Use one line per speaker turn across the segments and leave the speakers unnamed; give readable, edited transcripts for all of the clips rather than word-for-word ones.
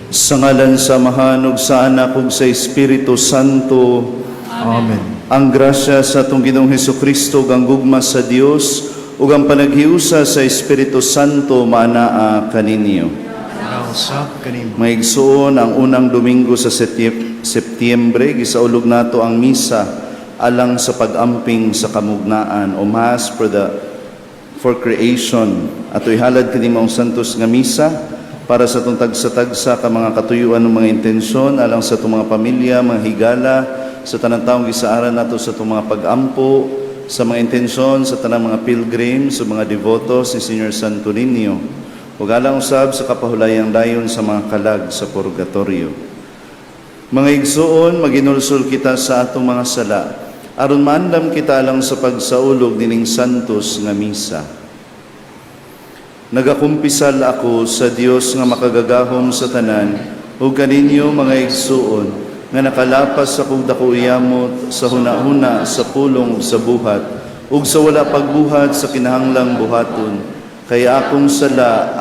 Sa ngalan sa Mahanog sa Anak ug sa Espiritu Santo.
Amen.
Ang grasya sa atong Ginoong Hesukristo, ang gugma sa Dios, ug ang panaghiusa sa Espiritu Santo maanaa kaninyo.
Nausap kanimo.
Maigsuon ang unang Domingo sa Setyembre, gisaulog nato ang misa alang sa pag-amping sa kamugnaan o Mass for Creation. Ato ihalad kini maong santos nga misa para sa itong tagsa-tagsa ka mga katuyuan ng mga intensyon alang sa itong mga pamilya, mga higala, sa tanang taong gisaaran nato sa itong mga pag-ampo, sa mga intensyon, sa tanang mga pilgrim, sa mga devotos ni Senior Santo Niño. Ug alang usab sa kapahulayang dayon sa mga kalag sa purgatorio. Mga igsuon, maginulsol kita sa atong mga sala, aron maandam kita alang sa pagsaulog nining santos nga misa. Nagakumpisal ako sa Dios nga makagagahom sa tanan, ug kaninyo mga igsuon, nga nakalapas sa kong dakuyamot sa hunahuna sa pulong sa buhat, ug sa wala pagbuhat sa kinahanglang buhaton, kaya akong sala,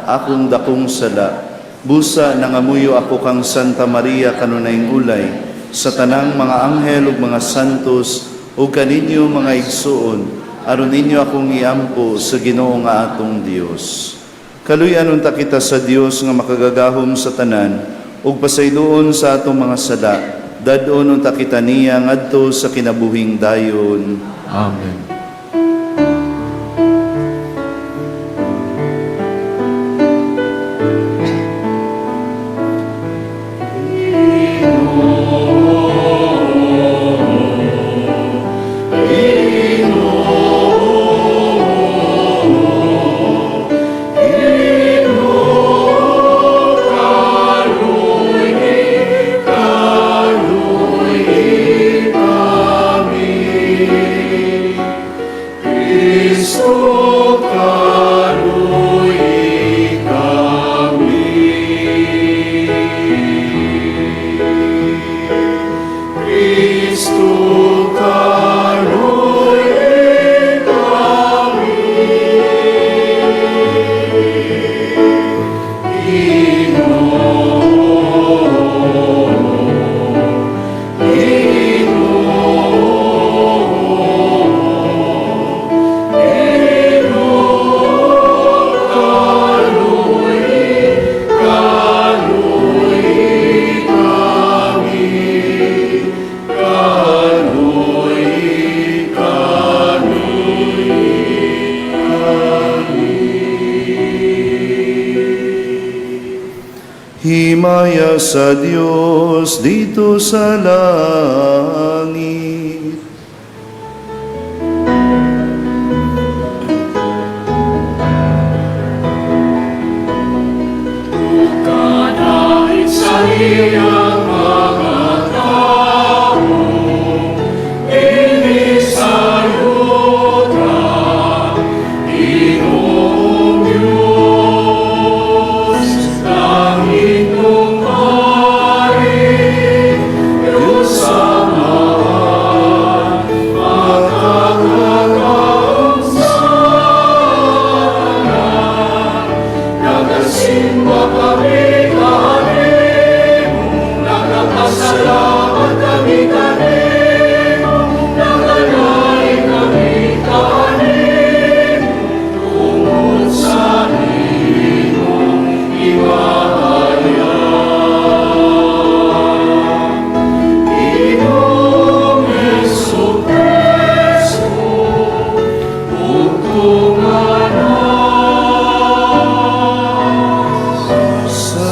akong dakong sala, busa nangamuyo ako kang Santa Maria kanunayng ulay, sa tanang mga anghel ug mga santos, ug kaninyo mga igsuon, aron ninyo akong iampo sa Ginoo nga atong Dios. Kaluy-an unta kita sa Dios nga makagagahom sa tanan, ug pasayloon sa atong mga sala, dadon unta kita niya ngadto sa kinabuhing dayon.
Amen.
Himaya sa Dios dito sa langit.
Kahit sa iyang mga tao, inisalud ka, Ginoong Diyos, langit mong hari, Diyos Ama, makakagaong sana, nagasimba kami. Salamat kami kanimo, nagalay kami kanimo, tungod sa imong iwahayag. Ginoong Jesucristo, ug tunganas sa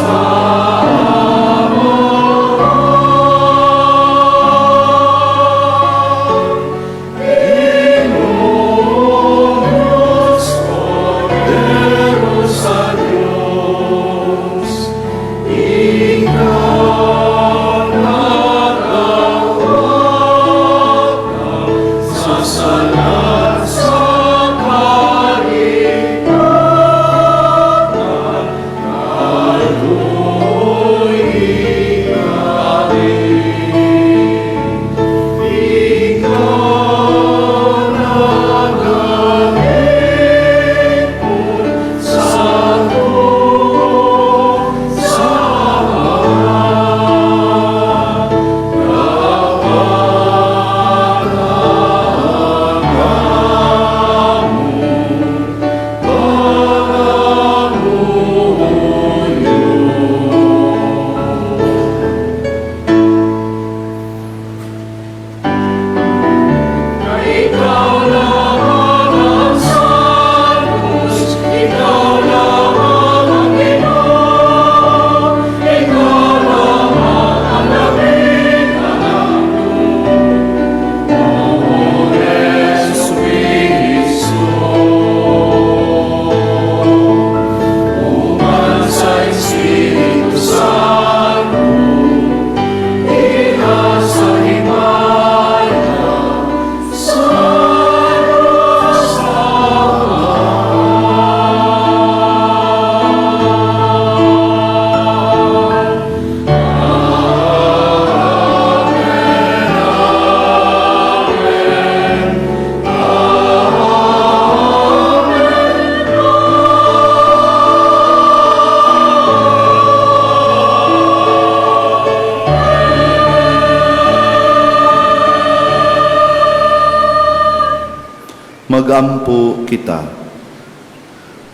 magampo kita.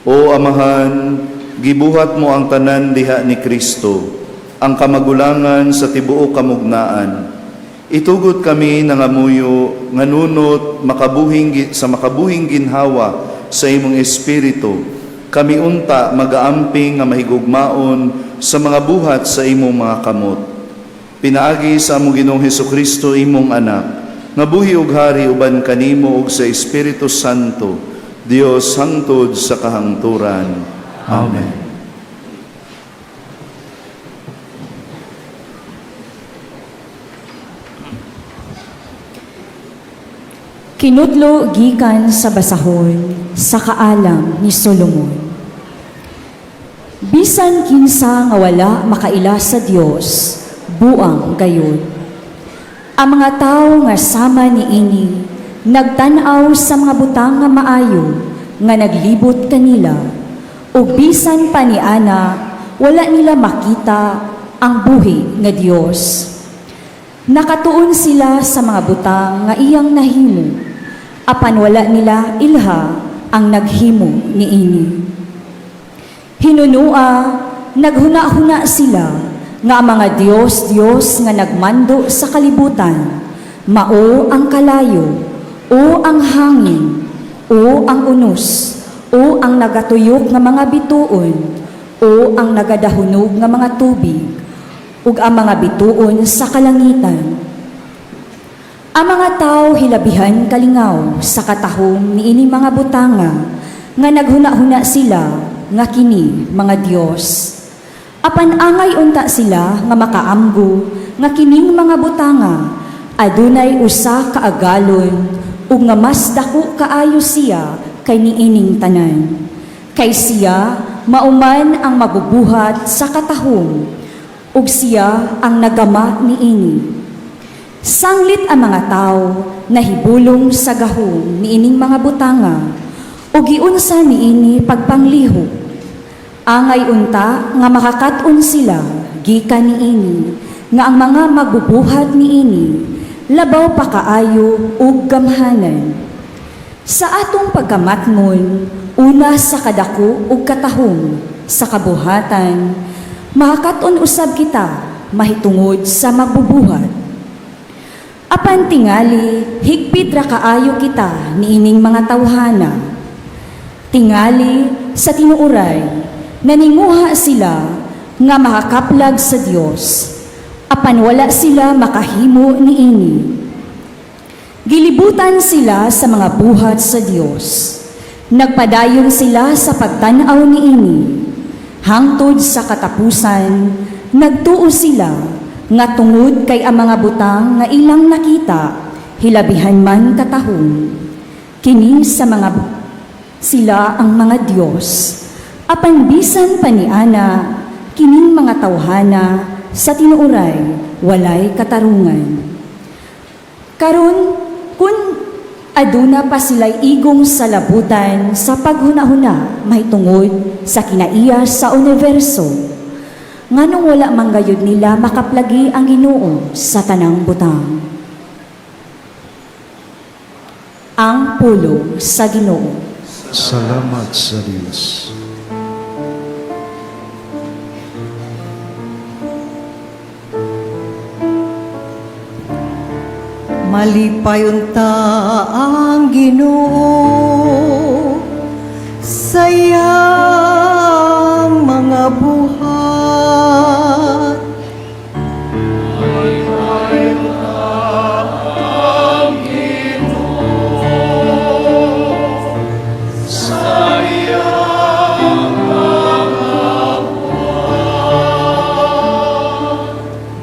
O Amahan, gibuhat mo ang tanan diha ni Kristo, ang kamagulangan sa tibuok kamugnaan. Itugot kami nangamuyo nganunot sa makabuhing ginhawa sa imong espiritu. Kami unta magaamping nga mahigugmaon sa mga buhat sa imong mga kamot. Pinaagi sa among Ginoong Hesukristo imong anak, nga buhi ug hari uban kanimo ug sa Espiritu Santo, Dios hangtod sa kahangturan. Amen.
Kinutlo gikan sa basahon sa kaalam ni Solomon. Bisan kinsa nga wala makaila sa Dios, buang gayud. Ang mga tawo nga sama niini nagtan-aw sa mga butang nga maayo nga naglibot kanila, ug bisan pa niana wala nila makita ang buhi nga Dios. Nakatuon sila sa mga butang nga iyang nahimo, apan wala nila ilha ang naghimo niini. Hinunua, naghuna-huna sila nga mga Diyos nga nagmando sa kalibutan, mao ang kalayo, o ang hangin, o ang unos, o ang nagatuyok nga mga bituon, o ang nagadahunog nga mga tubig, ug ang mga bituon sa kalangitan. Ang mga tao hilabihan kalingaw sa katahom ni ini mga butanga nga naghuna-huna sila nga kini mga Dios. Apan angay unta sila nga makaamgo nga kining mga butanga adunay usa ka agalon ug nga mas dako kaayo siya kay niining tanan. Kay siya mauman ang mabubuhat sa katahom ug siya ang nagama niini. Sanglit ang mga tao nahibulong sa gahom niining mga butanga ug giunsa niini pagpanglihok. Angay unta nga makakaton sila gikan niini nga ang mga magbubuhat niini labaw pa kaayo ug gamhanan. Sa atong pagkamatmon, una sa kadako ug katahom sa kabuhatan, makakaton usab kita mahitungod sa magbubuhat. Apan tingali, higpit ra kaayo kita niining mga tawhana. Tingali sa tinuuray, naninguha sila nga makakaplag sa Dios, apan wala sila makahimo niini. Gilibutan sila sa mga buhat sa Dios. Nagpadayon sila sa pagtanaw niini. Hangtod sa katapusan, nagtuo sila nga tungod kay ang mga butang nga ilang nakita, hilabihan man katahom. Kini sa mga sila ang mga Dios. Apan bisan paniana, kining mga tawhana sa tinuuray, walay katarungan. Karon, kun aduna pa sila'y igong sa labutan sa paghuna-huna, mahitungod sa kinaiya sa universo, nganong wala manggayod nila makaplagi ang Ginoo sa tanang butang. Ang pulong sa Ginoo.
Salamat sa Diyos.
Malipay unta ang Ginoo sayang mga buhat.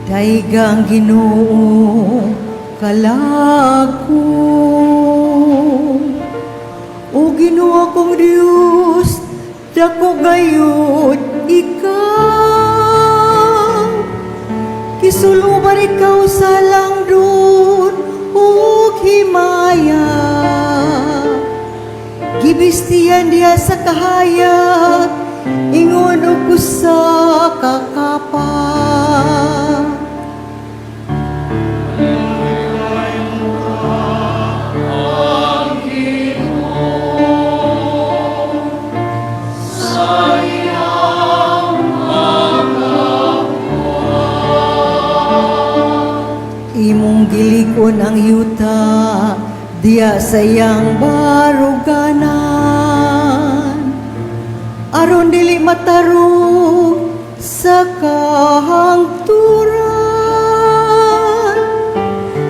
Daigang Ginoo kalako, o Ginoo kong Dios, dako gayud ikaw. Kisuluban ikaw sa langdon ug himaya, gibistiyan diya sa kahayag, ingon og usa ka kapat.
Ang Ginoo
Diya sayang baruganan, aron dili matarong sa kahangturan.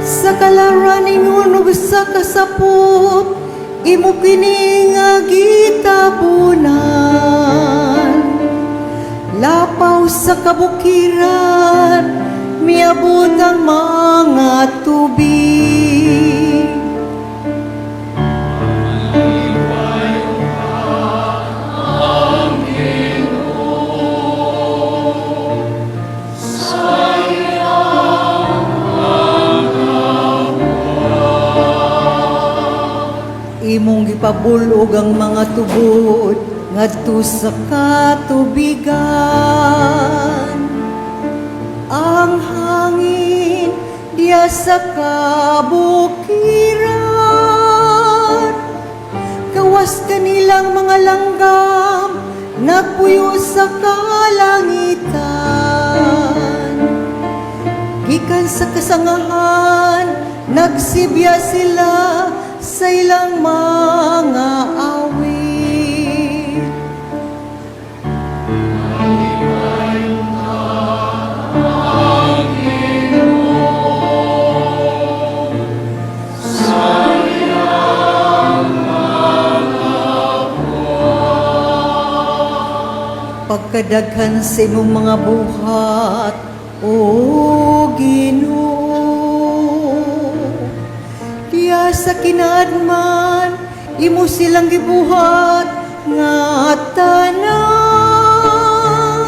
Sa kalaran ingon ug sa kasapot, imo kini nga gitabunan. Lapaw sa kabukiran, miabot ang mga tubig. Imong gipabulog ang mga tubod ngadto sa katubigan. Ang hangin diya sa kabukiran, kawas kanilang mga langgam nagpuyo sa kalangitan. Gikan sa kasangahan nagsibya sila sa ilang mga awit. Pagkadaghan sa imong mga buhat, O Ginoo, diya sa kinaadman, imo silang gibuhat nga tanan.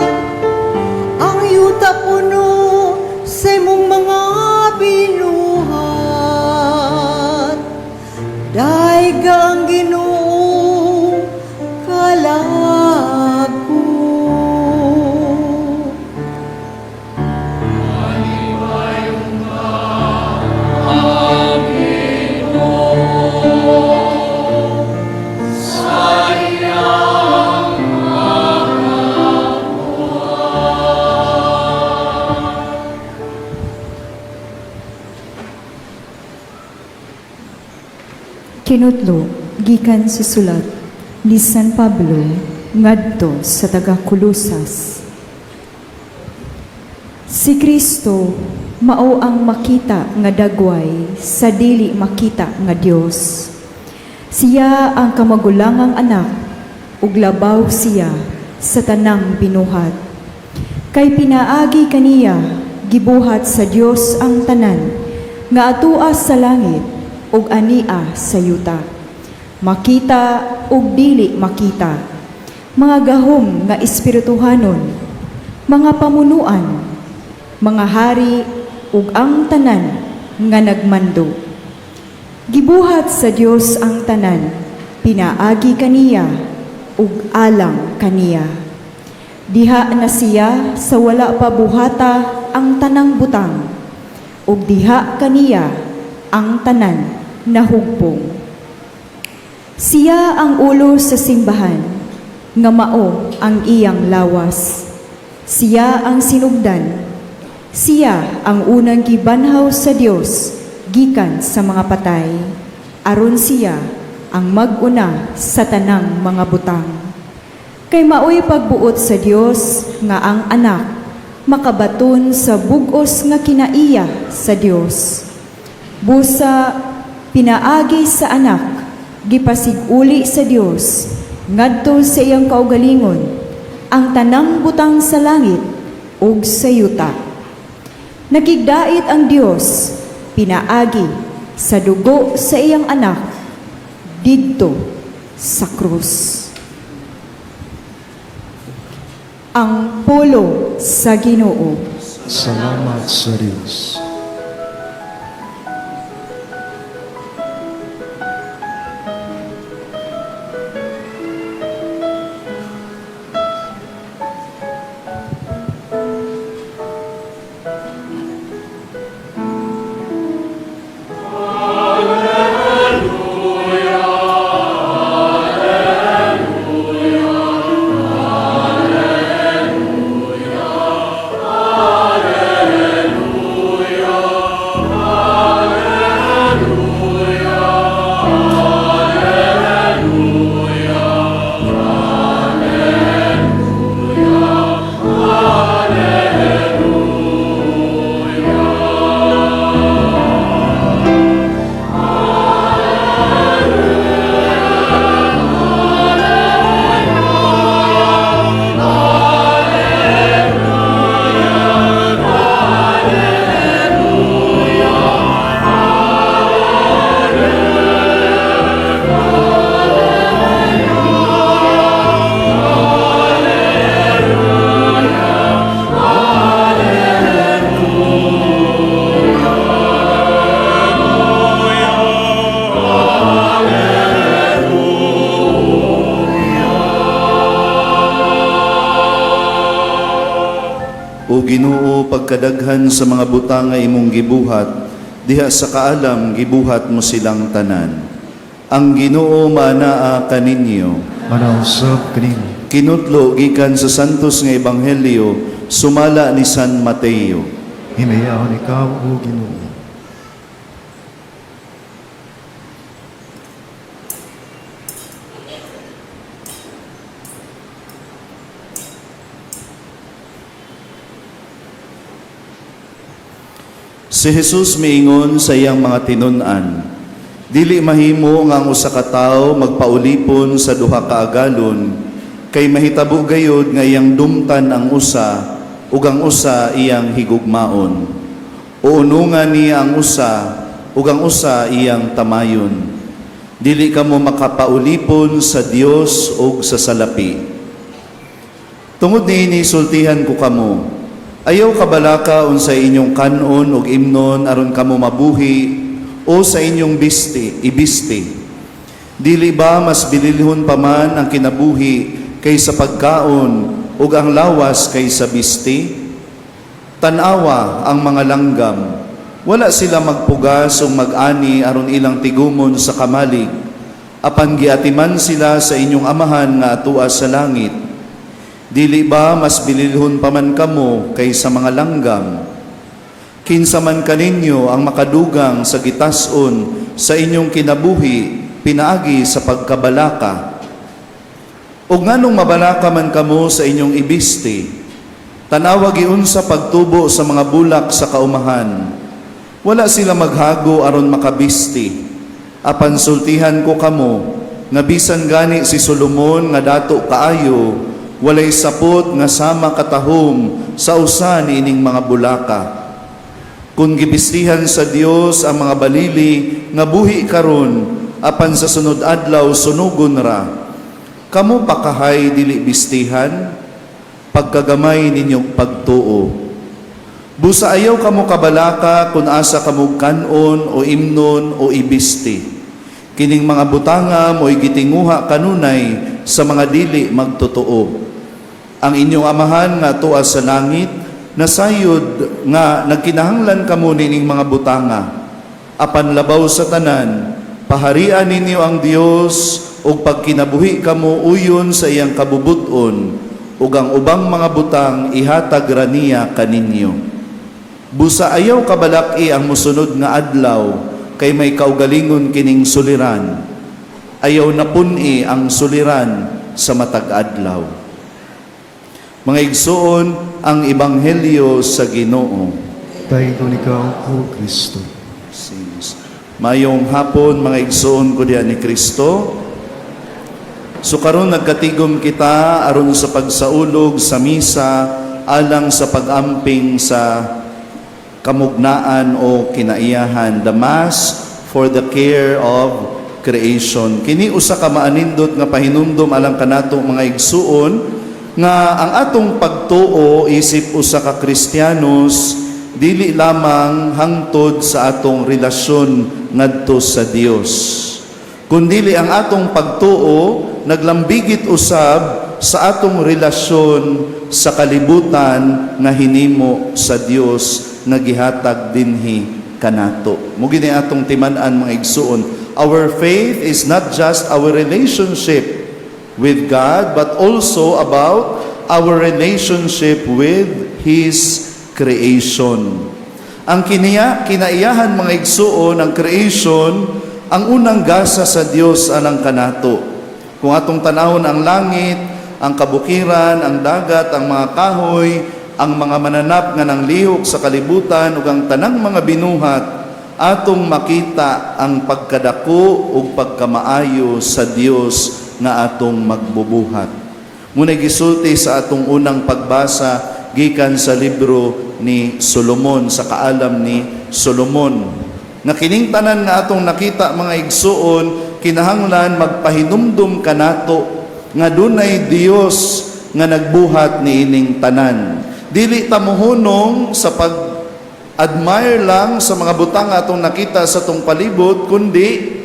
Ang yuta puno sa imong mga binuhat, dahigang Ginoo kalago.
Kinutlo, gikan sa sulat ni San Pablo ngadto sa taga-Kulosas. Si Kristo mao ang makita nga dagway sa dili makita nga Dios. Siya ang kamagulangang anak ug labaw siya sa tanang binuhat. Kay pinaagi kaniya gibuhat sa Dios ang tanan nga atua sa langit ug ania sa yuta, makita ug dili makita, mga gahom nga espirituhanon, mga pamunuan, mga hari ug ang tanan nga nagmando. Gibuhat sa Dios ang tanan, pinaagi kaniya ug alang kaniya. Diha na siya sa wala pa buhata ang tanang butang, ug diha kaniya ang tanan nahugpong. Siya ang ulo sa simbahan, nga mao ang iyang lawas. Siya ang sinugdan. Siya ang unang gibanhaw sa Dios gikan sa mga patay, aron siya ang mag-una sa tanang mga butang. Kay maoy pagbuot sa Dios nga ang anak makabaton sa bug-os nga kinaiya sa Dios. Busa pinaagi sa anak, gipasiguli sa Dios, ngadto sa iyang kaugalingon, ang tanang butang sa langit ug sa yuta. Nakigdait ang Dios, pinaagi sa dugo sa iyang anak, didto sa krus. Ang pulo sa Ginoo.
Salamat sa Diyos.
O Ginoo, pagkadaghan sa mga butang nga imong gibuhat, diha sa kaalam gibuhat mo silang tanan. Ang Ginoo manaa kaninyo.
Manausap kanino.
Kinutlo gikan sa santos nga ebanghelyo sumala ni San Mateo.
Himayaon ikaw, O Ginoo.
Si Jesus miingon sa iyang mga tinun-an, dili mahimo nga ang usa ka tawo magpaulipon sa duha ka agalon, kay mahitabo gayud nga iyang dumtan ang usa ug ang usa iyang higugmaon. Uunungan niya ang usa ug ang usa iyang tamayon. Dili kamo makapaulipon sa Dios ug sa salapi. Tungod niini sultihan ko kamo, ayaw kabalaka unsa inyong kanon ug imnon aron kamo mabuhi o sa inyong ibiste. Dili ba mas bililhon pa man ang kinabuhi kaysa pagkaon ug ang lawas kaysa biste? Tanawa ang mga langgam, wala sila magpugas o mag-ani aron ilang tigumon sa kamalig, apan giatiman sila sa inyong amahan nga atua sa langit. Dili ba mas bililhon pa man kamo kaysa mga langgam? Kinsa man kaninyo ang makadugang sa gitason sa inyong kinabuhi pinaagi sa pagkabalaka? O nganong mabalaka man kamo sa inyong ibiste? Tanawa giunsa pagtubo sa mga bulak sa kaumahan. Wala sila maghago aron makabisti. Apan sultihan ko kamo, nga bisan gani si Solomon nga dato kaayo, walay sapot nga sama katahom sa usa niining mga bulaka. Kung gibistihan sa Dios ang mga balili nga buhi karon, apan sa sunod adlaw sunugon ra, kamo pakahay dili bistihan? Pagkagamay ninyong pagtuo. Busa ayaw kamo kabalaka kung asa kamo kanon o imnon o ibisti. Kining mga butanga mo'y gitinguha kanunay sa mga dili magtotoo. Ang inyong amahan nga tuwa sa langit, nasayod nga nagkinahanglan kamo nining mga butanga. Apan labaw sa tanan, paharian ninyo ang Dios ug pagkinabuhi kamo uyon sa iyang kabubuton, ug ang ubang mga butang ihatag ra niya kaninyo. Busa ayaw kabalaki ang musunod nga adlaw, kay may kaugalingon kining suliran. Ayaw na pun-i ang suliran sa matag adlaw. Mga igsoon, ang ebanghelyo sa Ginoo.
Dayon ikaw, O Kristo.
Mayong hapon, mga igsoon ko diyan ni Kristo. So karon nagkatigom kita aron sa pagsaulog sa misa alang sa pag-amping sa kamugnaan o kinaiyahan, the Mass for the care of creation. Kini usa ka maanindot nga pahinumdom alang kanato mga igsuon nga ang atong pagtuo isip usa ka Kristiyanos dili lamang hangtod sa atong relasyon ngadto sa Dios, kundili ang atong pagtuo naglambigit usab sa atong relasyon sa kalibutan nga hinimo sa Dios nga gihatag dinhi kanato. Mugi ni atong timan-an mga igsuon, our faith is not just our relationship with God but also about our relationship with His creation. Ang kinaiyahan mga igsuon, ang creation, ang unang gasa sa Dios alang kanato. Kung atong tanawon ang langit, ang kabukiran, ang dagat, ang mga kahoy, ang mga mananap nga nang lihok sa kalibutan ug ang tanang mga binuhat, atong makita ang pagkadako ug pagkamaayo sa Dios nga atong magbubuhat. Muna gisulti sa atong unang pagbasa gikan sa libro ni Solomon, sa kaalam ni Solomon. Nga kining tanan nga atong nakita mga igsuon, kinahanglan magpahinumdum kanato nga dunay Dios nga nagbuhat niining tanan. Dili ta mohunong sa pag-admire lang sa mga butang atong nakita sa atong palibot, kundi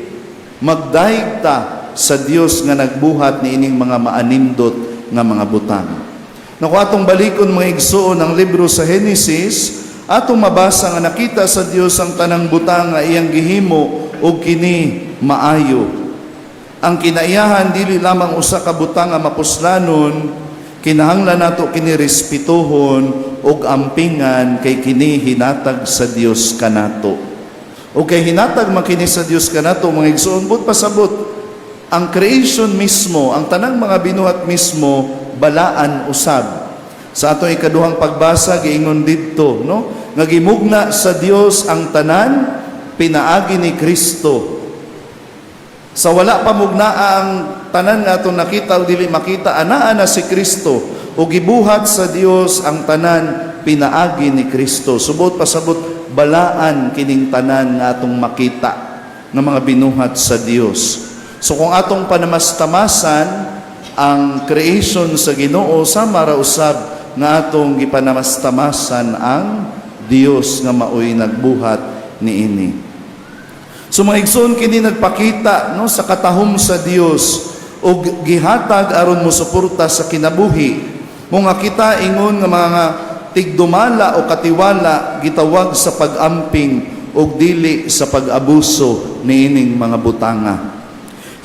magdaig ta sa Dios nga nagbuhat niining mga maanindot nga mga butang. Naku atong balikon mga igsuon ang libro sa Genesis, atong mabasa nga nakita sa Dios ang tanang butang nga iyang gihimo ug kini maayo. Ang kinaiyahan dili lamang usa ka butang nga mapuslanon, kinahanglan nato kini respetuhon ug ampingan kay kini hinatag sa Dios kanato. O kay hinatag man kini sa Dios kanato mga igsuon, but pasabot ang creation mismo, ang tanang mga binuhat mismo balaan usab. Sa atong ikaduhang pagbasa giingon didto, no? Nga gimugna sa Dios ang tanan pinaagi ni Kristo. Sa wala pa mugnaa ang tanan nga atong nakita o dili makita, anaa na si Kristo o gibuhat sa Dios ang tanan pinaagi ni Kristo. Subot pasabot balaan kining tanan nga atong makita ng mga binuhat sa Dios. So kung atong panamas-tamasan ang creation sa Ginoo, sama ra usab nga atong gipanamastamasan ang Dios nga maoy nagbuhat niini. So mga igsoon kini nagpakita no sa katahom sa Dios ug gihatag aron mosuporta sa kinabuhi. Mo nga kita ingon nga mga tigdumala o katiwala gitawag sa pag-amping ug dili sa pag-abuso niining mga butanga.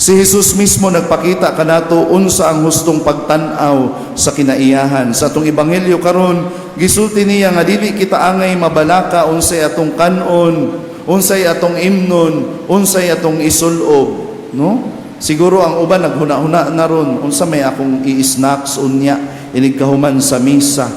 Si Jesus mismo nagpakita kanato unsa ang hustong pagtan-aw sa kinaiyahan. Sa atong ebanghelyo karon, gisulti niya nga dili kita angay mabalaka unsay atong kanon, unsay atong imnon, unsay atong isulob, no? Siguro ang uban naghuna-huna na ron unsa may akong i-snacks unya inig kahuman sa misa,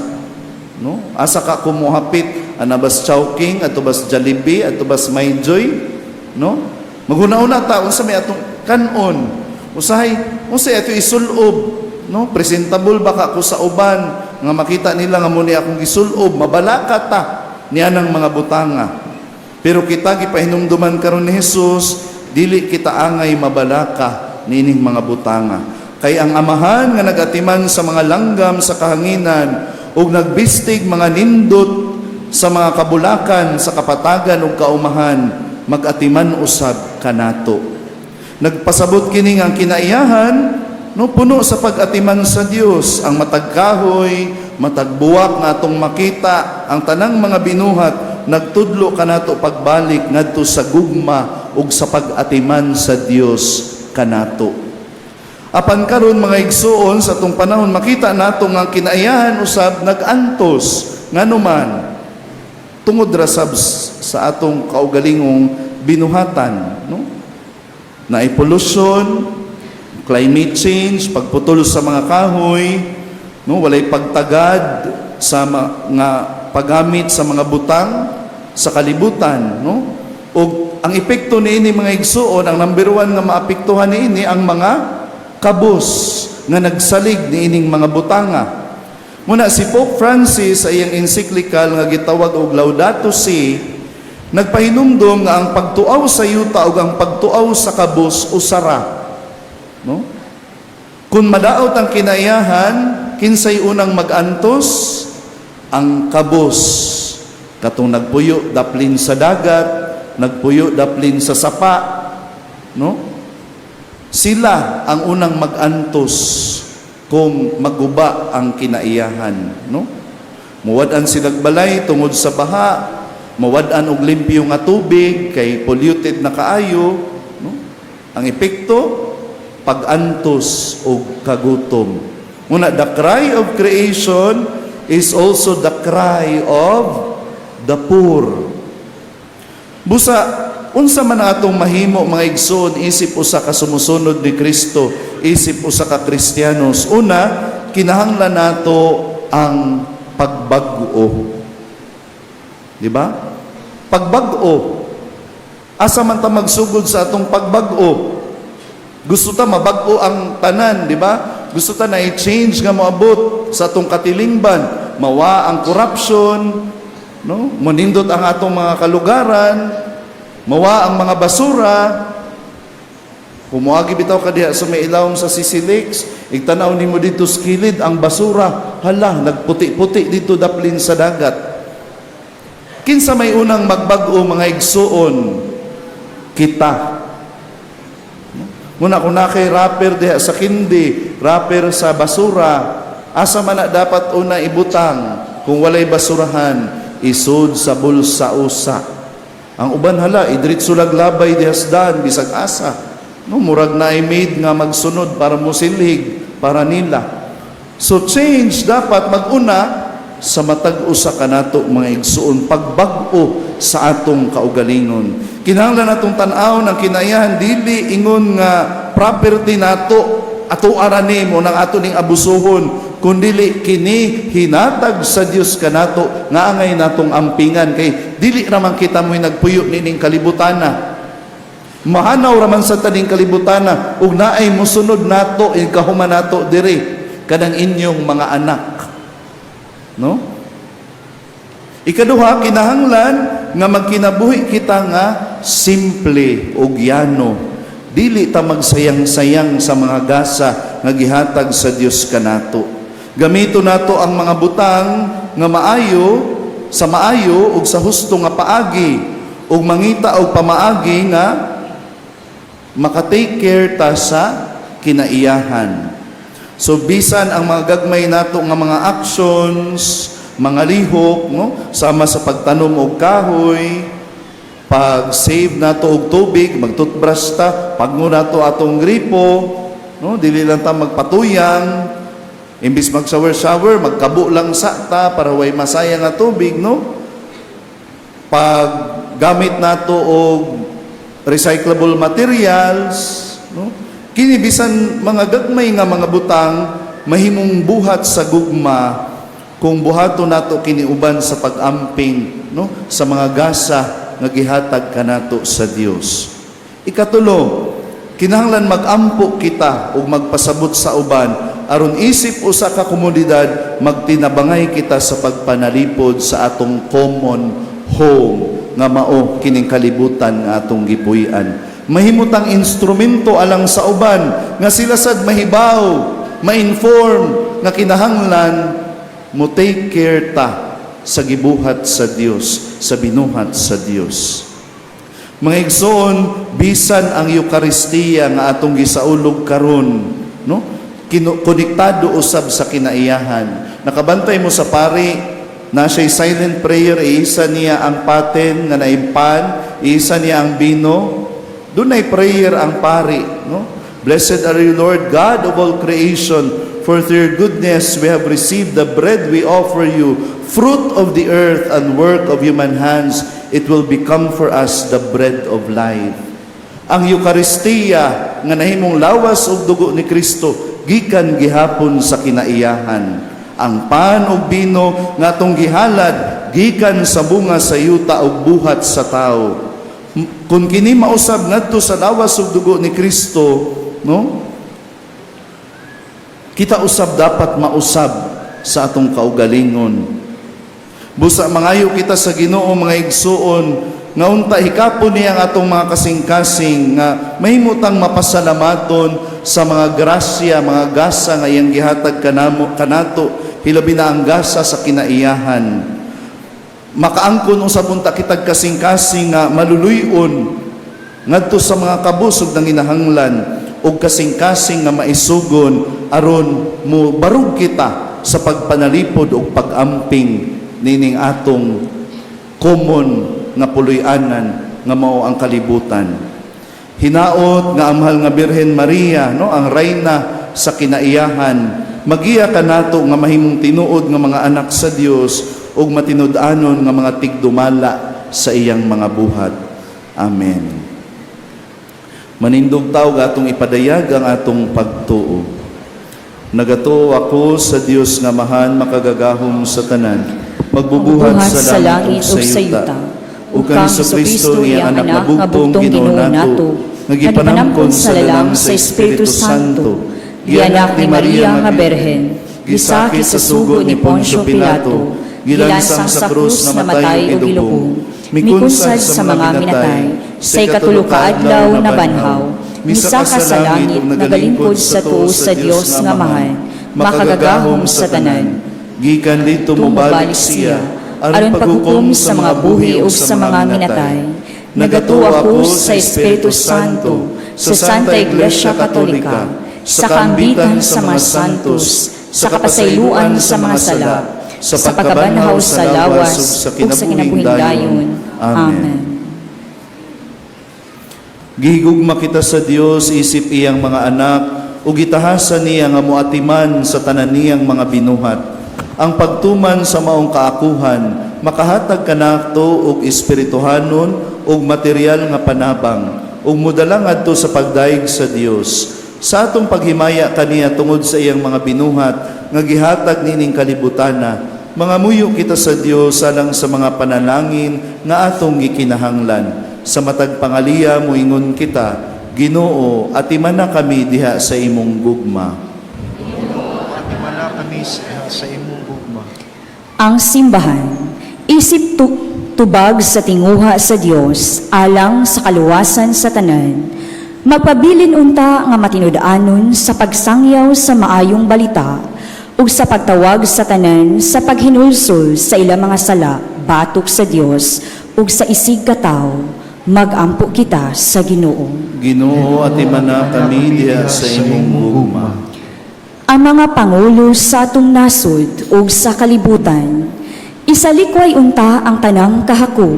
no? Asa ka kumuhapit anabas chowking atubas Jollibee atubas Mayjoy, no? Maghuna-huna ta unsa may atong kanon, unsay ato isulob, no? Presentable ba ka ko sa uban nga makita nila nga muni akong gisulob, mabalaka ta niya ng mga butanga. Pero kita gipahinumduman karon ni Jesus, dili kita angay mabalaka nining mga butanga. Kay ang amahan nga nagatiman sa mga langgam sa kahanginan ug nagbistig mga nindot sa mga kabulakan sa kapatagan ug kaumahan, magatiman usab kanato. Nagpasabot kini ang kinaiyahan no puno sa pag-atiman sa Dios, ang matag kahoy, matag buwak nga atong makita, ang tanang mga binuhat nagtudlo kanato pagbalik ngadto sa gugma ug sa pag-atiman sa Dios kanato. Apan karon mga igsuon sa atong panahon makita nato nga kinaiyahan usab nagantos nganuman tungod ra sab sa atong kaugalingong binuhatan, no? Na pollution, climate change, pagputol sa mga kahoy, no, walay pagtagad sa mga paggamit sa mga butang sa kalibutan, no? Ug ang epekto niini mga igsuon, ang number one nga maapektuhan niini ang mga kabus nga nagsalig niining mga butanga. Muna si Pope Francis ay ang encyclical nga gitawag og Laudato Si, nagpahinumdom nga ang pagtuaw sa yuta ug ang pagtuaw sa kabus usara, no? Kung madaot ang kinaiyahan, kinsay unang magantos? Ang kabus. Katong nagpuyo daplin sa dagat, nagpuyo daplin sa sapa, no? Sila ang unang magantos kung maguba ang kinaiyahan, no? Muwad-an silang balay tungod sa baha, mawad-an og limpyo nga tubig kay polluted na kaayo, no? Ang epekto pag-antos og kagutom. Una, the cry of creation is also the cry of the poor. Busa unsa man atong mahimo mga igsoon isip usa ka sumusunod ni Kristo, isip usa ka Kristiyanos. Una, kinahanglan nato ang pagbag-o. Di ba? Pagbag-o. Asa man ta magsugod sa atong pagbag-o? Gusto ta mabag-o ang tanan, di ba? Gusto ta na i-change nga moabot sa atong katilingban, mawa ang corruption, no? Munindot ang atong mga kalugaran, mawa ang mga basura. Kumuagi bitaw ka diha sa may ilawom sa Sisilix, igtanaw nimo dito sa kilid ang basura, hala nagputi-puti dito daplin sa dagat. Kinsa may unang magbag-o mga igsuon? Kita. Muna kung na kay rapper diha sa kindi, rapper sa basura, Asa man na dapat una ibutang, kung walay basurahan, isud sa bulsa usa. Ang uban hala, idritso laglabay di hasdan, bisag asa. No, murag na made nga magsunod para musilhig, para nila. So change dapat maguna sa matag usa kanato mga igsuon, pagbag-o sa atong kaugalingon. Kinahanglan natong tan-aw ng kinayahan, dili ingon nga property nato, ato arani mo ng ato ning abusuhon, kundili kini hinatag sa Dios kanato nga angay natong ampingan, kay dili raman kita mo'y nagpuyo nining kalibutana. Mahanaw raman sa taning kalibutana ug naay mosunod nato kahuman nato diri kanang inyong mga anak. No? Ikaduha, kinahanglan nga magkinabuhi kita nga simple ug yano. Dili ta magsayang-sayang sa mga gasa nga gihatag sa Dios kanato. Gamito nato ang mga butang nga maayo sa maayo ug sa husto nga paagi ug mangita og pamaagi nga makatake care ta sa kinaiyahan. So bisan ang mga gagmay nato nga mga actions, mga lihok, no, sama sa pagtanom og kahoy, pag-save nato og tubig, magtutbrush ta, pagmo nato atong gripo, no, dili lang ta magpatuyang, imbis mag-shower, magkabo lang sa ta para way masayang nga tubig, no? Pag gamit nato og recyclable materials, no? Kini bisan mga gagmay nga mga butang mahimong buhat sa gugma kung buhato nato kini uban sa pag-amping, no, sa mga gasa nga gihatag kanato sa Dios. Ikatulo, kinahanglan mag-ampo kita ug magpasabot sa uban aron isip usa ka komunidad magtinabangay kita sa pagpanalipod sa atong common home nga mao kining kalibutan nga atong gipuy-an. Mahimutang instrumento alang sa uban nga sila sad mahibaw, ma-inform nga kinahanglan mo take care ta sa gibuhat sa Dios, sa binuhat sa Dios. Mga igsoon, bisan ang Eucharistia nga atong gisaulog karon, no? Konektado usab sa kinaiyahan. Nakabantay mo sa pari, na siya'y silent prayer, iisa niya ang paten nga naimpan, iisa niya ang bino. Doon ay prayer ang pari, no? Blessed are you, Lord, God of all creation, for through your goodness we have received the bread we offer you, fruit of the earth and work of human hands. It will become for us the bread of life. Ang Eucharistia nga nahimong lawas ug dugo ni Kristo gikan gihapon sa kinaiyahan. Ang pan ug bino nga atong gihalad gikan sa bunga sa yuta ug buhat sa tao. Kung kini mausab ngadto sa lawas ug dugo ni Kristo, no? Kita usab dapat mausab sa atong kaugalingon. Busa mangayo kita sa Ginoo mga igsuon nga unta hikapon niya ang atong mga kasing-kasing nga mahimutang mapasalamaton sa mga grasya, mga gasa nga iyang gihatag kanato, hilabi na ang gasa sa kinaiyahan. Makaangkon usab unta kitag kasing-kasing nga maluluyon ngadto sa mga kabusog ng hinahanglan ug kasing-kasing nga maisugon aron mo barug kita sa pagpanalipod ug pag-amping nining atong common nga puloy-anan nga mao ang kalibutan. Hinaot nga ang mahal nga Birhen Maria, no, ang reyna sa kinaiyahan, magiya kanato nga mahimong tinuod nga mga anak sa Dios ug matinud-anon nga mga tigdumala sa iyang mga buhat. Amen. Manindog taw gatong ipadayag ang atong pagtuo. Nagatuo ako sa Dios nga mahan makagagahom sa tanan, magbubuhat sa langit ug sa yuta, ug kang Kristo iyang anak nga bugtong Ginoo nato, nga gipanamkon sa lalang sa Espiritu Santo, gianak ni Maria nga Berhen, gisaki sa sugo ni Poncio Pilato, gilansang sa krus na matay ug gilubong, mikunsad sa mga minatay, sa ikatulo ka adlaw na banhaw, misaka sa langit nagalingkod sa tuo sa Dios nga mahal, makagagahom sa tanan. Gikan dito mobalik siya,
aron paghukom sa mga buhi ug sa mga minatay. Nagatuo ako sa Espiritu Santo, sa Santa Iglesia Katolika, sa kaambigan sa mga santos, sa kapasayloan sa mga sala, sa pagkabanhaw sa lawas, ug sa kinabuhing dayon. Amen.
Gihigugma kita sa Dios isip iyang mga anak ug gitahasan niya nga moatiman sa tanan niyang mga binuhat. Ang pagtuman sa maong kaakuhan makahatag kanakto og espirituhanon ug material nga panabang ug modala ngadto sa pagdaig sa Dios. Sa atong paghimaya kaniya tungod sa iyang mga binuhat nga gihatag nining kalibutana, mga muyo kita sa Dios alang sa mga panalangin nga atong gikinahanglan. Sa matag pangaliya moingon kita, Ginoo, atiman na kami diha sa imong gugma.
Atimala kami sa imong gugma.
Ang simbahan, isip tubag sa tinguha sa Dios alang sa kaluwasan sa tanan. Magpabilin unta nga matinud-anon sa pagsangyaw sa maayong balita ug sa pagtawag sa tanan sa paghinulsol sa ilang mga sala batok sa Dios ug sa isig katawo. Magampo kita sa Ginoo.
Ginoo, atiman na kami diha sa imong gugma.
Ang mga pangulo sa atong nasod ug sa kalibutan, isalikway unta ang tanang kahakog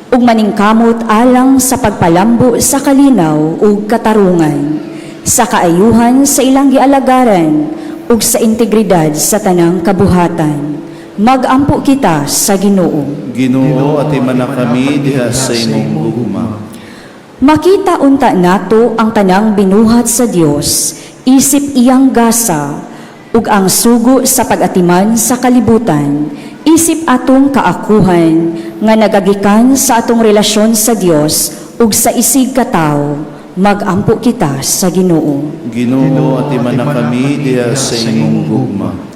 ug maningkamot alang sa pagpalambo sa kalinaw ug katarungan, sa kaayuhan sa ilang gialagaran ug sa integridad sa tanang kabuhatan. Magampo kita sa Ginoo.
Ginoo, atiman na kami diha sa imong gugma.
Makita unta nato ang tanang binuhat sa Dios, isip iyang gasa, ug ang sugo sa pag-atiman sa kalibutan, isip atong kaakuhan nga nagagikan sa atong relasyon sa Dios ug sa isig katawo. Magampo kita sa Ginoo.
Ginoo, atiman na kami diha sa imong gugma.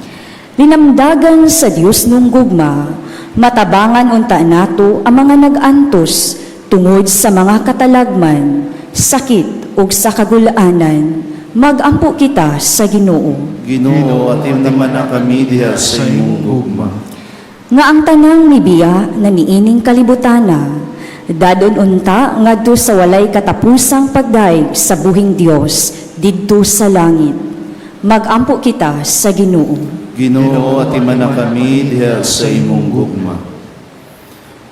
Linamdagan sa Dios nung gugma, matabangan unta nato ang mga nag-antos tungod sa mga katalagman, sakit ug sa kagulaanan. Magampo kita sa Ginoo.
Ginoo, atiman na kami diha sa imong gugma.
Nga ang tanang nibiya na niining kalibutana, dadon unta ngadto sa walay katapusang pagdaig sa buhing Dios didto sa langit. Magampo kita sa Ginoo.
Ginoo, atiman na kami diha sa imong gugma.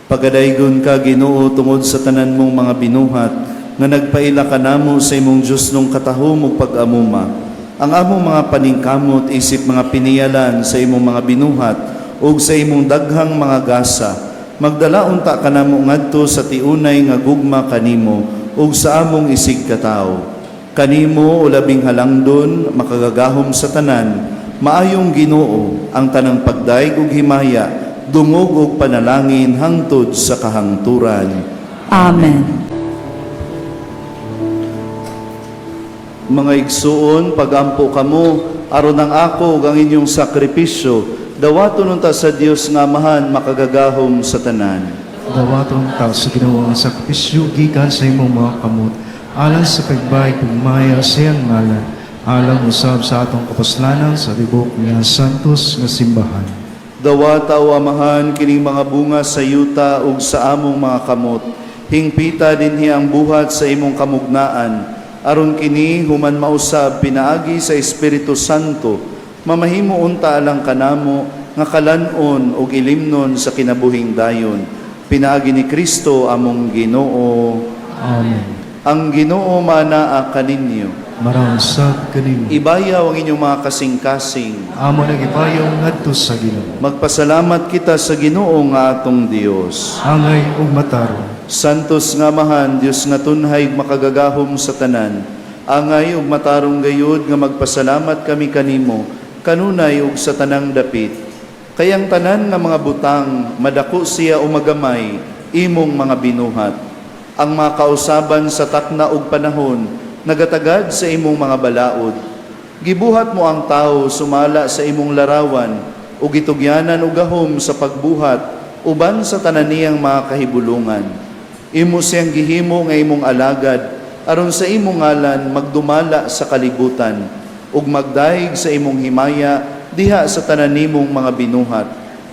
Pagadaygon ka, Ginoo, tungod sa tanan mong mga binuhat, nga nagpaila ka namo sa imong Diyos nung katahom ug pag-amuma. Ang among mga paningkamot isip mga piniyalan sa imong mga binuhat ug sa imong daghang mga gasa. Magdala unta ka namo ngadto sa tiunay nga gugma kanimo ug sa among isig katawo. Kanimo o labing halangdon makagagahom sa tanan, maayong Ginoo ang tanang pagdaig ug himaya, dungog ug panalangin hangtod sa kahangturan.
Amen.
Mga igsuon, pagampo kamo, aron ang ako ug ang inyong sakripisyo, dawaton unta sa Dios nga Amahan makagagahom sa tanan.
Dawaton ta sa Ginoo ang sakripisyo gikan sa imong mga kamot, alang sa pagbayad ug maya sa iyang ngalan, alang usab sa atong kapuslanan sa tibok nga santos nga simbahan.
Dawata o Amahan kining mga bunga sa yuta ug sa among mga kamot, hingpita dinhi ang buhat sa imong kamugnaan, aron kini human mausab pinaagi sa Espiritu Santo, mamahimo unta alang kanamo nga kalanon ug ilimnon sa kinabuhing dayon. Pinaagi ni Kristo among Ginoo.
Amen.
Ang Ginoo manaa kaninyo.
Maransag kanimo.
Ibayaw ang inyong mga kasing-kasing.
Amo nagipayaw ngadto sa Ginoo.
Magpasalamat kita sa Ginoo nga atong Dios.
Angay ug matarong.
Santos nga Amahan, Dios nga tunhay makagagahom sa tanan. Angay ug matarong gayud nga magpasalamat kami kanimo, kanunay ug sa tanang dapit. Kayang tanan nga mga butang, madako siya o magamay, imong mga binuhat. Ang mga kausaban sa takna ug panahon, nagatagad sa imong mga balaod. Gibuhat mo ang tao sumala sa imong larawan, ug gitugyanan og gahom sa pagbuhat, uban sa tanan niyang mga kahibulungan. Imo siyang gihimo nga imong alagad, aron sa imong ngalan magdumala sa kalibutan, ug magdaig sa imong himaya diha sa tanan nimong mga binuhat.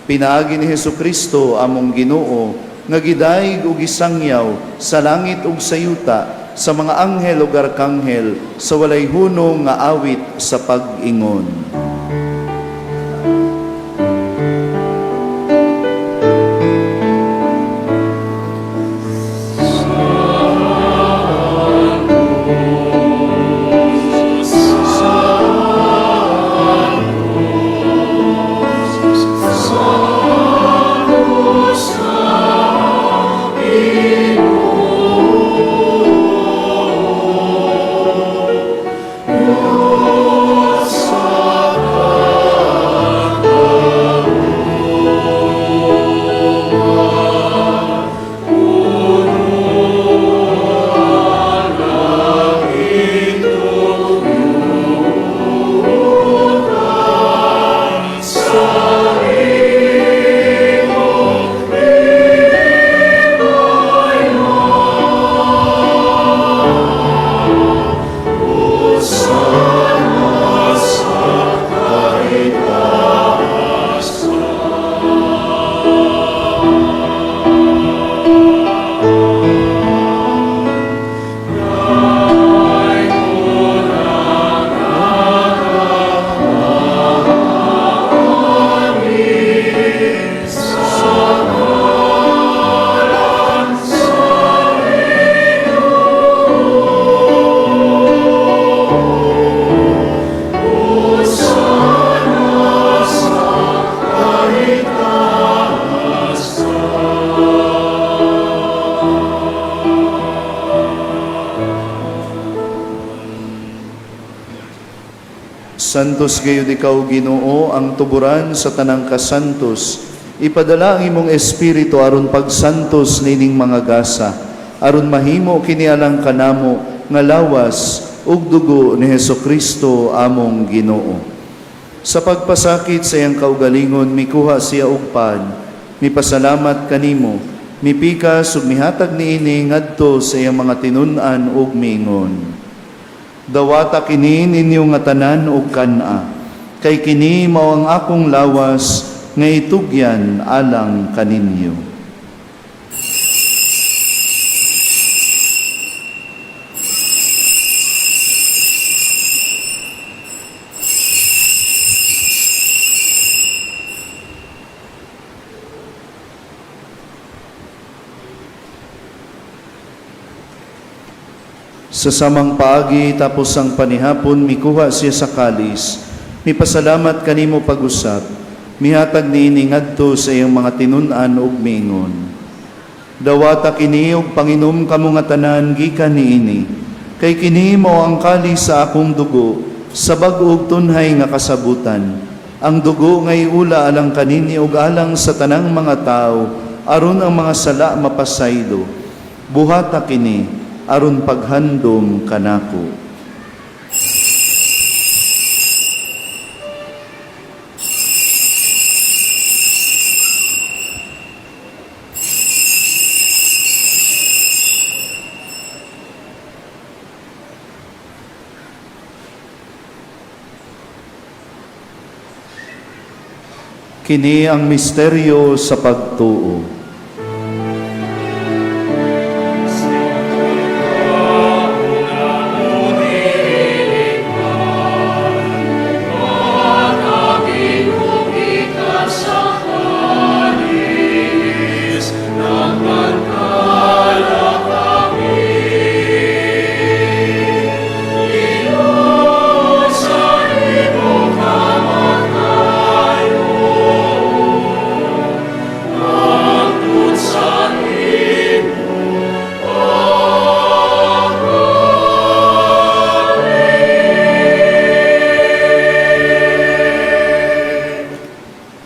Pinaagi ni Hesukristo among Ginoo, nga gidaig ug gisangyaw sa langit ug sa yuta, sa mga anghel ug arkanghel, sa walay hunong nga awit sa pag-ingon. Santos gayud ikaw, Ginoo, ang tuburan sa tanang kasantos. Ipadala ang imong espiritu aron pagsantos nining mga gasa, aron mahimo kini alang kanamo nga lawas ug dugo ni Hesukristo among Ginoo. Sa pagpasakit sa iyang kaugalingon, mikuha siya og pan, mipasalamat kanimo, mipikas ug mihatag niini ngadto sa iyang mga tinun-an ug miingon. Dawata kini ninyo nga tanan ug kana, kay kini mao ang akong lawas nga itugyan alang kaninyo. Sa samang paagi tapos ang panihapon, mikuha siya sa kalis, mipasalamat kanimo pag-usap, mihatag niini ngadto sa iyang mga tinun-an ug miingon. Dawata kini og panginom kamo nga tanan gikan niini, kay kini mao ang kalis sa akong dugo, sa bag-o ug tunhay nga kasabutan. Ang dugo nga iula alang kanini ug alang sa tanang mga tao, aron ang mga sala mapasaylo. Buhata kini aron paghandom kanako. Kini ang misteryo sa pagtuo.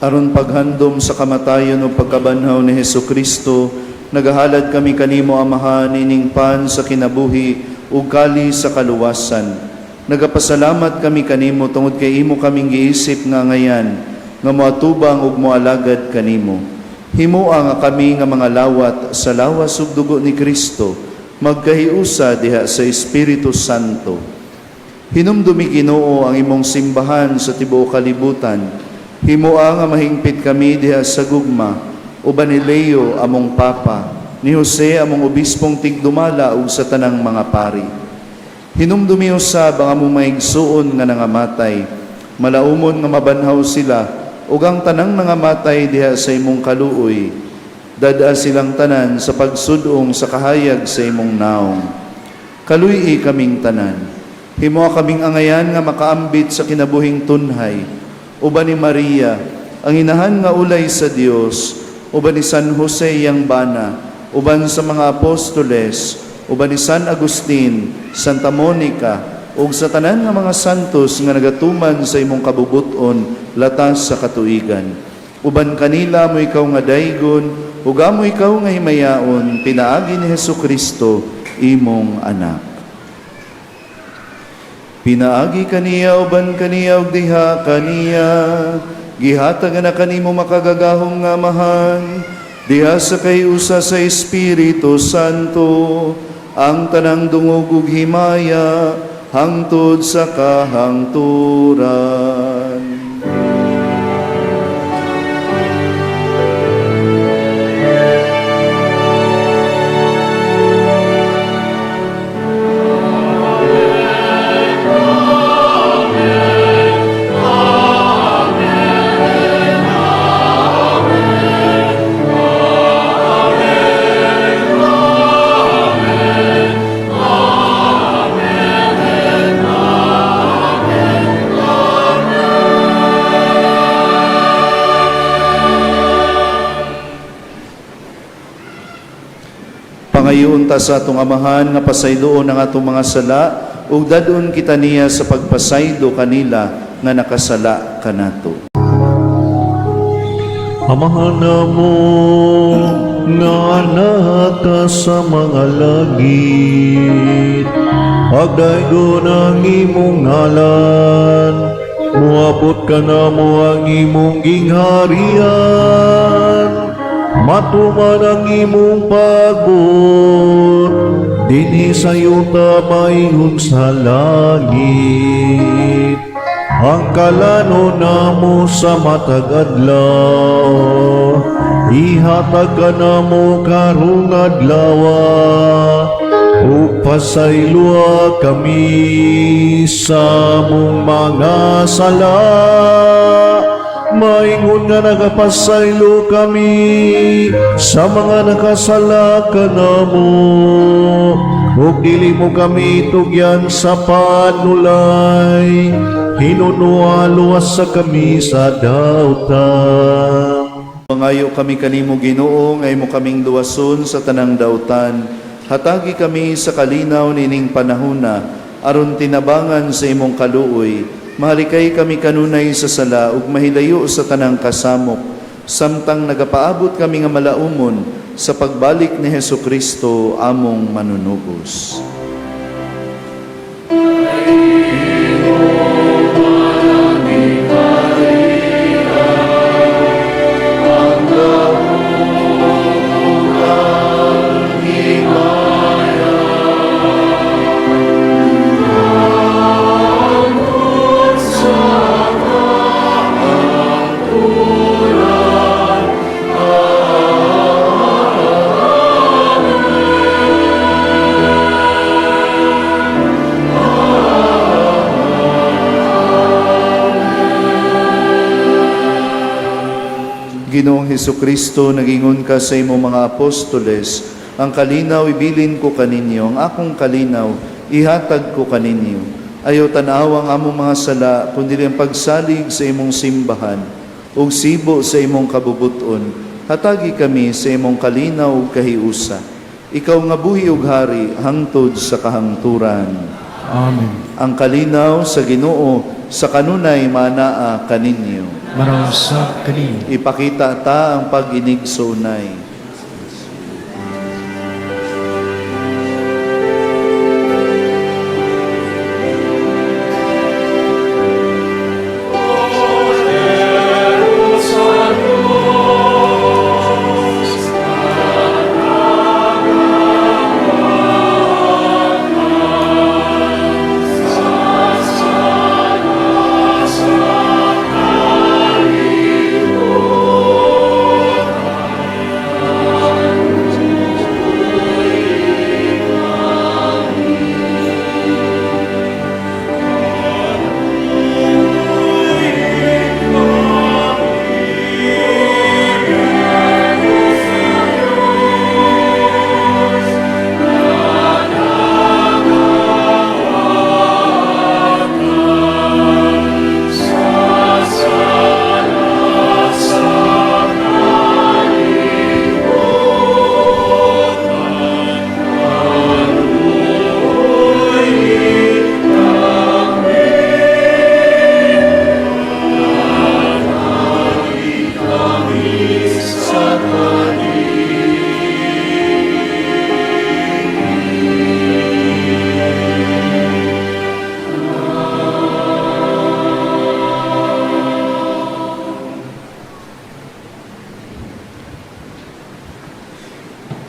Aron paghandom sa kamatayon o pagkabanhaw ni Hesukristo, nagahalad kami kanimo, Amahan, ining pan sa kinabuhi ug kali sa kaluwasan. Nagapasalamat kami kanimo tungod kay imo kaming giisip nga ngayan, nga moatubang ug moalagad kanimo. Himoa nga kami nga mga lawat sa lawas ug dugo ni Kristo, magkahiusa diha sa Espiritu Santo. Hinumdumi, Ginoo, ang imong simbahan sa tibuok kalibutan. Himoa nga mahingpit kami diha sa gugma, uban ni Leo among Papa, ni Jose among Obispong tigdumala ug sa tanang mga pari. Hinumdumi usab ang among maigsuon nga nangamatay, malaumon nga mabanhaw sila, ug ang tanang nangamatay diha sa imong kaluoy. Dada silang tanan sa pagsudong sa kahayag sa imong naong. Kaluy kaming tanan. Himoa kaming angayan nga makaambit sa kinabuhing tunhay, uban ni Maria, ang inahan nga ulay sa Dios, uban ni San Jose yang bana, uban sa mga apostoles, uban ni San Agustin, Santa Monica, ug sa tanan nga mga santos nga nagatuman sa imong kabubuton latas sa katuigan. Uban kanila mo ikaw nga daygon, ug amo ikaw nga himayaon, pinaagi ni Hesukristo, imong anak. Pinaagi kaniya, uban kaniya, ug diha kaniya, gihatag na kanimo makagagahong nga Amahan, diha sa kayusa sa Espiritu Santo, ang tanang dungog ug himaya, hangtod sa kahangturan. Pangayoon ta sa atong Amahan nga pasayloon ang atong mga sala ug dadon kita niya sa pagpasaylo kanila nga nakasala kanato.
Amahan na mo nga anak ka sa mga langit, pagdaygo ng imong ngalan, muabot ka na mo ang imong gingharian, matuman ang imong pagbot, dinhi sa yuta maingon sa langit. Ang kalano na mo sa matag adlaw, ihatag ka na mo karong adlawa, upasayloa kami sa mong mga sala. Maingon nga nagapasaylo kami sa mga nakasala ka na mo, ug dili mo kami tugyan sa panulay, hinunualuwas sa kami sa dautan.
Mangayo kami kanimo Ginoo, ngay mo kaming luwason sa tanang dautan. Hatagi kami sa kalinaw nining panahona, aron tinabangan sa imong kaluoy. Mahalikay kami kanunay sa sala, ug mahilayo sa tanang kasamok. Samtang nagapaabot kami nga malaumon sa pagbalik ni Hesukristo among manunubos. Ginoong Hesukristo, nagingon ka sa imong mga apostoles, ang kalinaw ibilin ko kaninyo, ang akong kalinaw ihatag ko kaninyo. Ayaw tanawang among mga sala, kundi ang pagsalig sa imong simbahan, ug sibo sa imong kabubuton. Hatagi kami sa imong kalinaw ug kahiusa. Ikaw nga buhi ug hari, hangtod sa kahangturan.
Amen.
Ang kalinaw sa Ginoo, sa kanunay manaa kaninyo.
Marausa kanino.
Ipakita ta ang pag-inig sa unay.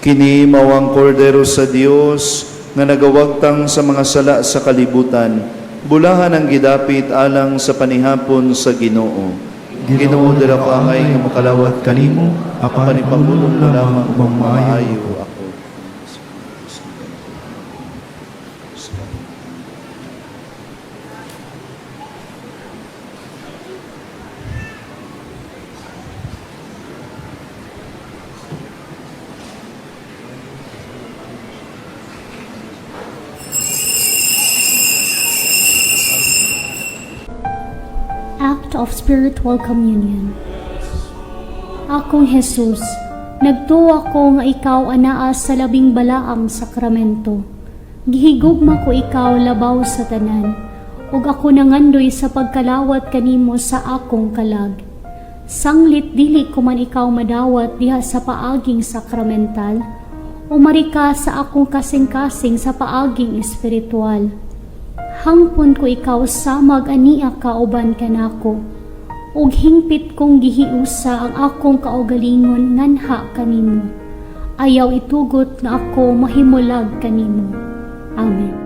Kini mawang kordero sa Dios nga nagawagtang sa mga sala sa kalibutan, bulahan ang gidapit alang sa panihapon sa Ginoo. Ginoo dira ko angay nga makalawat kanimo, apan ipangulong mo lamang ubang maayo ako.
Act of Spiritual Communion. Akong Jesus, nagtuwa ko nga ikaw anaas sa labing balaang sakramento. Gihigugma ko ikaw labaw sa tanan, ug ako nangandoy sa pagkalawat kanimo sa akong kalag. Sanglit dili ko man ikaw madawat diha sa paaging sakramental, umari ka sa akong kasing-kasing sa paaging espiritual. Hangpon ko ikaw samag ania kauban kanako, ug hingpit kong gihiusa ang akong kaugalingon nganha kanimo. Ayaw itugot na ako mahimulag kanimo. Amen.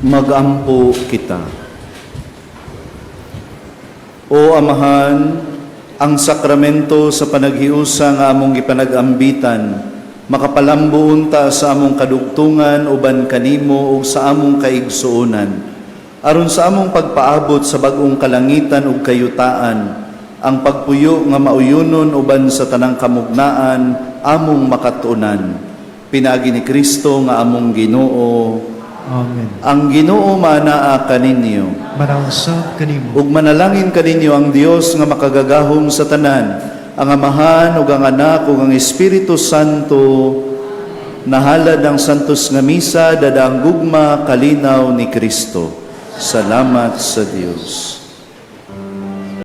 Magampo kita. O Amahan, ang sakramento sa panaghiusa nga among gipanag-ambitan, makapalambuon ta sa among kadugtungan uban kanimo ug sa among kaigsuonan. Aron sa among pagpaabot sa bag-ong kalangitan ug kayutaan, ang pagpuyo nga mauyunon uban sa tanang kamugnaan among makatunan. Pinaagi ni Kristo nga among Ginoo.
Amen.
Ang Ginoo manaa kaninyo.
Manausab kanimo.
Ug manalangin kaninyo ang Dios nga makagagahom sa tanan, ang Amahan ug ang Anak ug ang Espiritu Santo. Nahalad ang santos nga misa, dadaang gugma kalinaw ni Kristo. Salamat sa Dios.